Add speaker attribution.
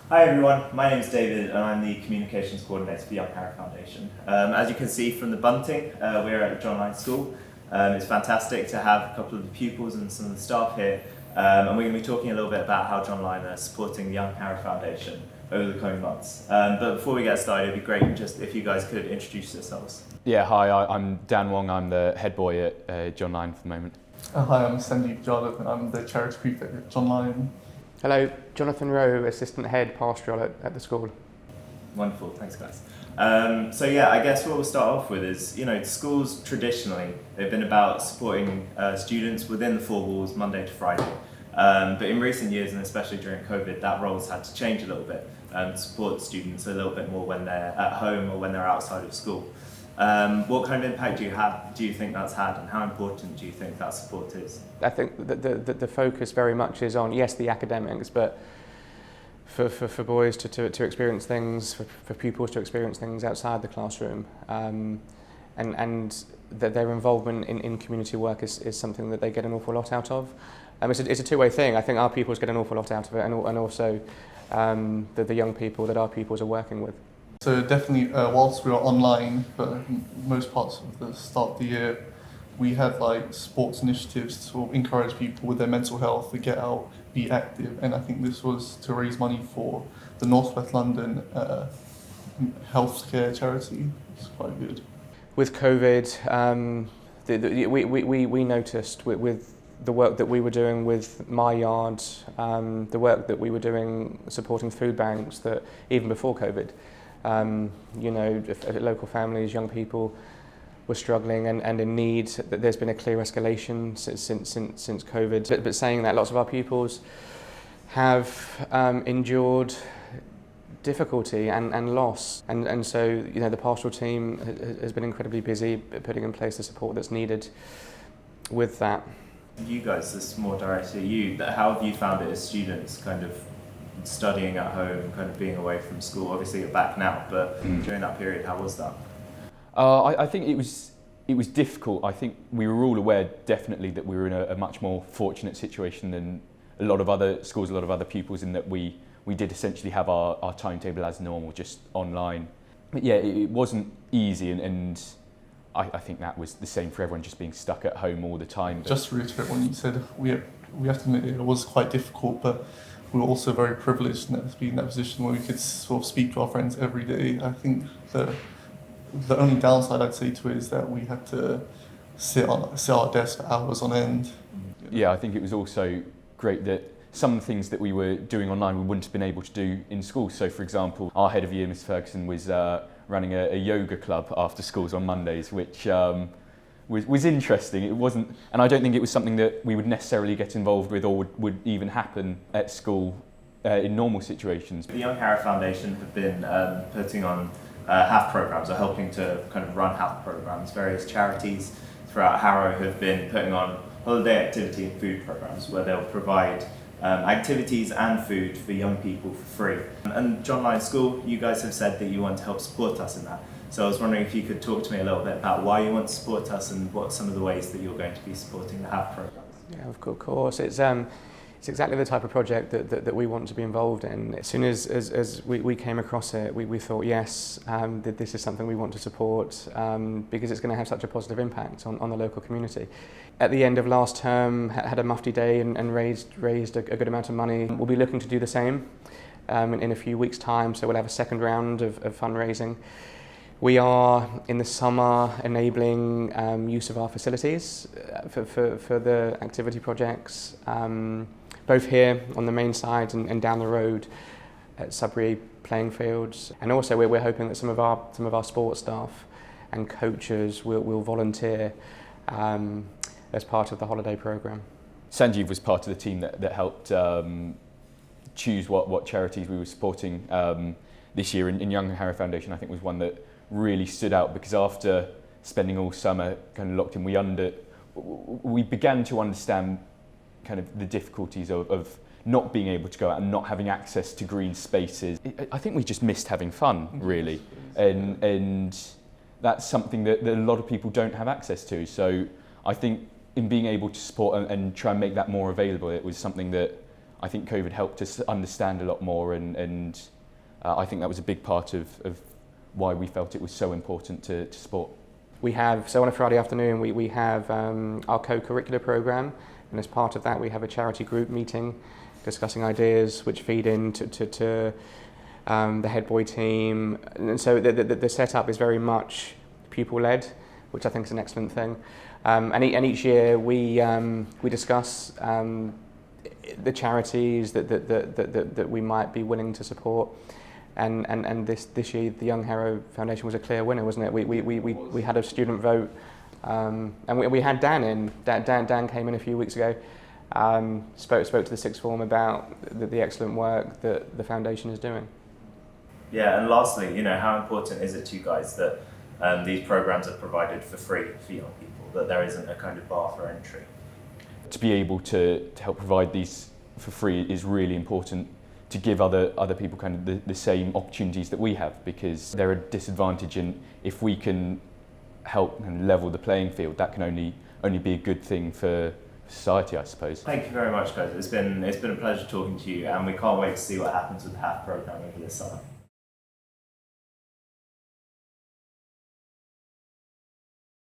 Speaker 1: Hi everyone, my name is David and I'm the Communications Coordinator for the Harrow Foundation. As you can see from the bunting, we're at Lyon School. It's fantastic to have a couple of the pupils and some of the staff here, and we're going to be talking a little bit about how John Lyon are supporting the Harrow Foundation over the coming months. But before we get started, it'd be great just if you guys could introduce yourselves.
Speaker 2: Yeah, hi, I'm Dan Wong. I'm the head boy at John Lyon for the moment.
Speaker 3: Hi, I'm Sandeep Jadhav, I'm the charity prefect at John Lyon.
Speaker 4: Hello, Jonathan Rowe, Assistant Head Pastoral at the school.
Speaker 1: Wonderful, thanks guys. So yeah, I guess what we'll start off with is, schools traditionally, they've been about supporting students within the four walls Monday to Friday. But in recent years, and especially during COVID, that role's had to change a little bit to support students a little bit more when they're at home or when they're outside of school. What kind of impact do you think that's had, and how important do you think that support is?
Speaker 4: I think that the focus very much is on, yes, the academics, but for boys to experience things, for pupils to experience things outside the classroom, and that their involvement in community work is something that they get an awful lot out of. It's a two-way thing. I think our pupils get an awful lot out of it, and also the young people that our pupils are working with.
Speaker 3: So definitely, whilst we were online for most parts of the start of the year, we had sports initiatives to sort of encourage people with their mental health to get out, be active, and I think this was to raise money for the North West London healthcare charity. It's quite good.
Speaker 4: With COVID, we noticed with the work that we were doing with My Yard, the work that we were doing supporting food banks, that even before COVID, local families, young people were struggling and in need. That there's been a clear escalation since COVID. But saying that, lots of our pupils have endured difficulty and loss, and so the pastoral team has been incredibly busy putting in place the support that's needed with that.
Speaker 1: You guys, this is more directed at you. How have you found it as students, kind of studying at home, kind of being away from school? Obviously you're back now, but during that period, how was that?
Speaker 2: I think it was difficult. I think we were all aware definitely that we were in a much more fortunate situation than a lot of other schools, a lot of other pupils, in that we did essentially have our timetable as normal, just online. But yeah, it wasn't easy, and I think that was the same for everyone, just being stuck at home all the time.
Speaker 3: Just to reiterate what you said, we have to admit it was quite difficult, but we were also very privileged to be in that position where we could sort of speak to our friends every day. I think the only downside I'd say to it is that we had to sit at our desk for hours on end.
Speaker 2: Yeah, I think it was also great that some of the things that we were doing online we wouldn't have been able to do in school. So for example, our head of year, Ms Ferguson, was running a yoga club after schools on Mondays, which was interesting. It wasn't, and I don't think it was something that we would necessarily get involved with or would even happen at school in normal situations.
Speaker 1: The Harrow Foundation have been putting on HAF programs, or helping to kind of run HAF programs. Various charities throughout Harrow have been putting on holiday activity and food programs where they'll provide activities and food for young people for free. And John Lyon School, you guys have said that you want to help support us in that. So I was wondering if you could talk to me a little bit about why you want to support us and what some of the ways that you're going to be supporting the HAF programs.
Speaker 4: Yeah, of course. It's exactly the type of project that we want to be involved in. As soon as we came across it, we thought, yes, that this is something we want to support because it's going to have such a positive impact on the local community. At the end of last term, had a mufti day and raised a good amount of money. We'll be looking to do the same in a few weeks' time, so we'll have a second round of fundraising. We are, in the summer, enabling use of our facilities for the activity projects, both here on the main side and down the road at Sudbury playing fields. And also we're hoping that some of our sports staff and coaches will volunteer as part of the holiday programme.
Speaker 2: Sanjeev was part of the team that helped choose what charities we were supporting this year, and Young Harrow Foundation I think was one that really stood out, because after spending all summer kind of locked in, we began to understand kind of the difficulties of not being able to go out and not having access to green spaces. I think we just missed having fun, really, and that's something that a lot of people don't have access to. So I think in being able to support and try and make that more available, it was something that I think COVID helped us understand a lot more, and I think that was a big part of why we felt it was so important to sport.
Speaker 4: We have, so on a Friday afternoon, we have our co-curricular programme, and as part of that we have a charity group meeting discussing ideas which feed into to the head boy team. And so the setup is very much pupil-led, which I think is an excellent thing. And each year we discuss the charities that we might be willing to support. And this year the Young Harrow Foundation was a clear winner, wasn't it? We had a student vote, and we had Dan in. Dan came in a few weeks ago, spoke to the sixth form about the excellent work that the foundation is doing.
Speaker 1: Yeah, and lastly, how important is it to you guys that these programs are provided for free for young people, that there isn't a kind of bar for entry?
Speaker 2: To be able to help provide these for free is really important, to give other people kind of the same opportunities that we have, because they're a disadvantage, and if we can help and level the playing field, that can only be a good thing for society, I suppose.
Speaker 1: Thank you very much, guys. It's been a pleasure talking to you, and we can't wait to see what happens with the HAF program over this summer.